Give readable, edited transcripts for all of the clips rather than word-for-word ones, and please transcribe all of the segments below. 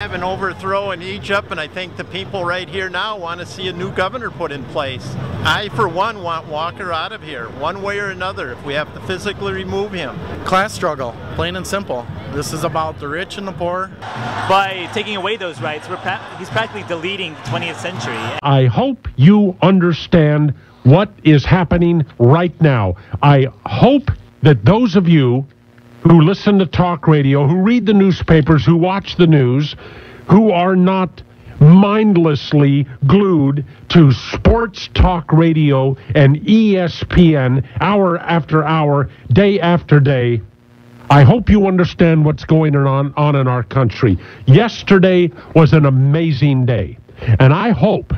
Have an overthrow in Egypt, and I think the people right here now want to see a new governor put in place. I, for one, want Walker out of here, one way or another, if we have to physically remove him. Class struggle, plain and simple. This is about the rich and the poor. By taking away those rights, he's practically deleting the 20th century. I hope you understand what is happening right now. I hope that those of you who listen to talk radio, who read the newspapers, who watch the news, who are not mindlessly glued to sports talk radio and ESPN hour after hour, day after day, I hope you understand what's going on in our country. Yesterday was an amazing day, and I hope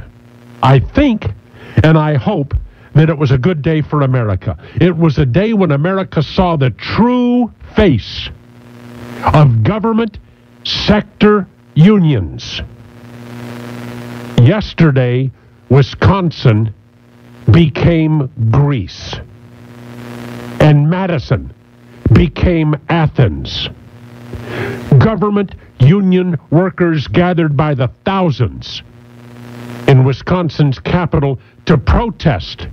that it was a good day for America. It was a day when America saw the true face of government sector unions. Yesterday, Wisconsin became Greece, and Madison became Athens. Government union workers gathered by the thousands in Wisconsin's capital to protest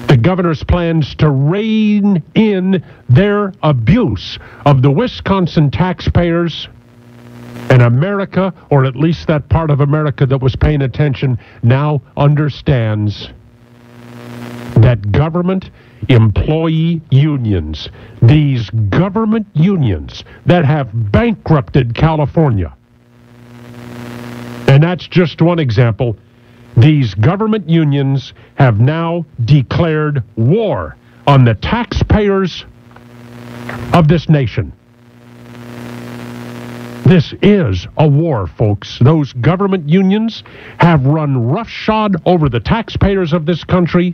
the governor's plans to rein in their abuse of the Wisconsin taxpayers. And America, or at least that part of America that was paying attention, now understands that government employee unions, these government unions that have bankrupted California, and that's just one example, these government unions have now declared war on the taxpayers of this nation. This is a war, folks. Those government unions have run roughshod over the taxpayers of this country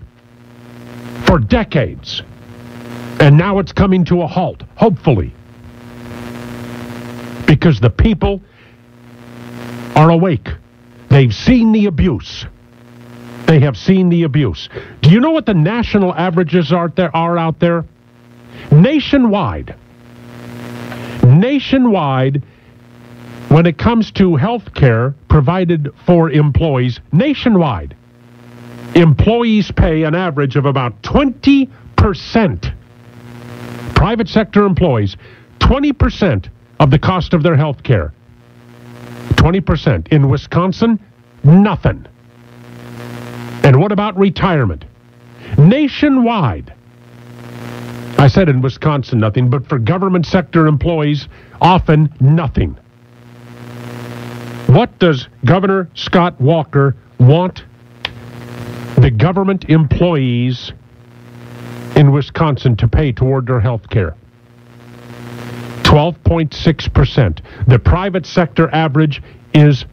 for decades. And now it's coming to a halt, hopefully, because the people are awake. They've seen the abuse. They have seen the abuse. Do you know what the national averages are out there? Nationwide, when it comes to health care provided for employees, nationwide, employees pay an average of about 20%. Private sector employees, 20% of the cost of their health care. 20%. In Wisconsin, nothing. And what about retirement? Nationwide, I said in Wisconsin nothing, but for government sector employees, often nothing. What does Governor Scott Walker want the government employees in Wisconsin to pay toward their health care? 12.6%. The private sector average is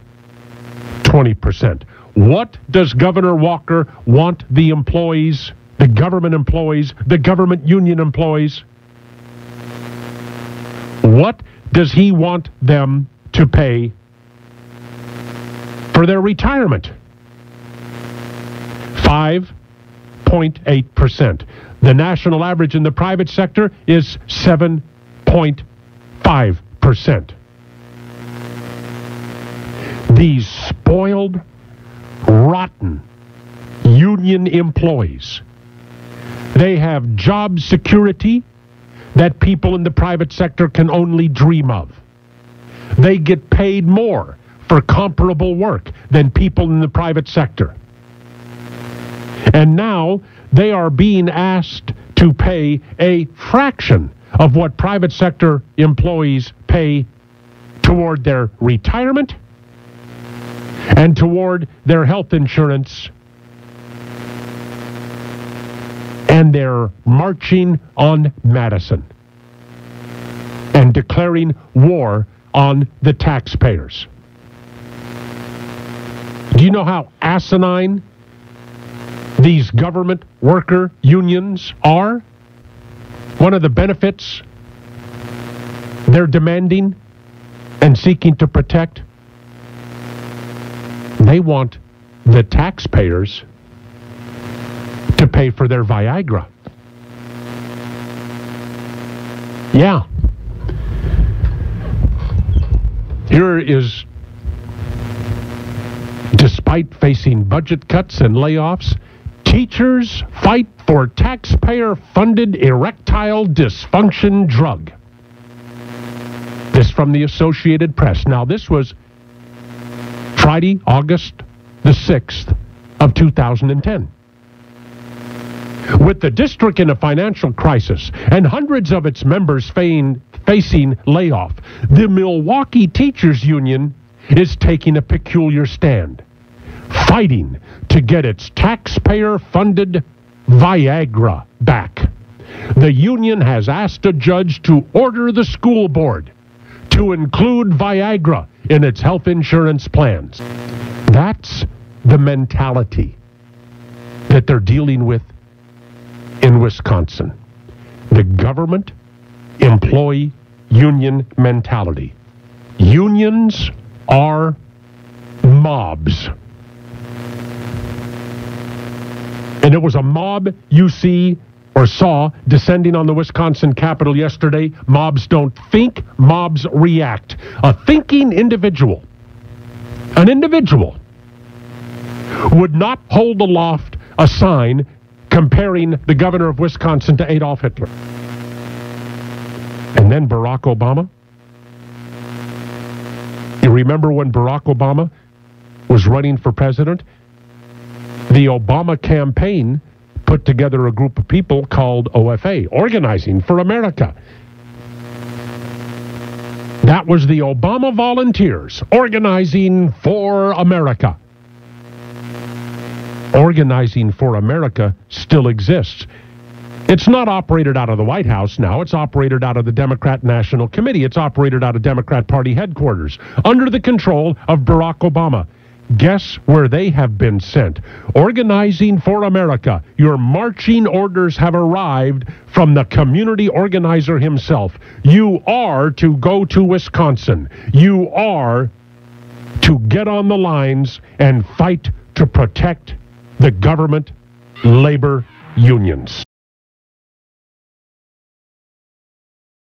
20%. What does Governor Walker want the employees, the government union employees? What does he want them to pay for their retirement? 5.8%. The national average in the private sector is 7.5%. These spoiled, rotten union employees, they have job security that people in the private sector can only dream of. They get paid more for comparable work than people in the private sector. And now they are being asked to pay a fraction of what private sector employees pay toward their retirement and toward their health insurance. And they're marching on Madison and declaring war on the taxpayers. Do you know how asinine these government worker unions are? One of the benefits they're demanding and seeking to protect, they want the taxpayers to pay for their Viagra. Yeah. Here is Despite facing budget cuts and layoffs, teachers fight for taxpayer-funded erectile dysfunction drug. This from the Associated Press. Now, this was Friday, August the 6th of 2010. With the district in a financial crisis and hundreds of its members facing layoff, the Milwaukee Teachers Union is taking a peculiar stand, fighting to get its taxpayer-funded Viagra back. The union has asked a judge to order the school board to include Viagra in its health insurance plans. That's the mentality that they're dealing with in Wisconsin. The government employee union mentality. Unions are mobs. And it was a mob you see or saw descending on the Wisconsin Capitol yesterday. Mobs don't think, mobs react. A thinking individual, an individual, would not hold aloft a sign comparing the governor of Wisconsin to Adolf Hitler. And then Barack Obama. You remember when Barack Obama was running for president? The Obama campaign put together a group of people called OFA, Organizing for America. That was the Obama volunteers, Organizing for America. Organizing for America still exists. It's not operated out of the White House now. It's operated out of the Democrat National Committee. It's operated out of Democrat Party headquarters under the control of Barack Obama. Guess where they have been sent? Organizing for America. Your marching orders have arrived from the community organizer himself. You are to go to Wisconsin. You are to get on the lines and fight to protect the government labor unions.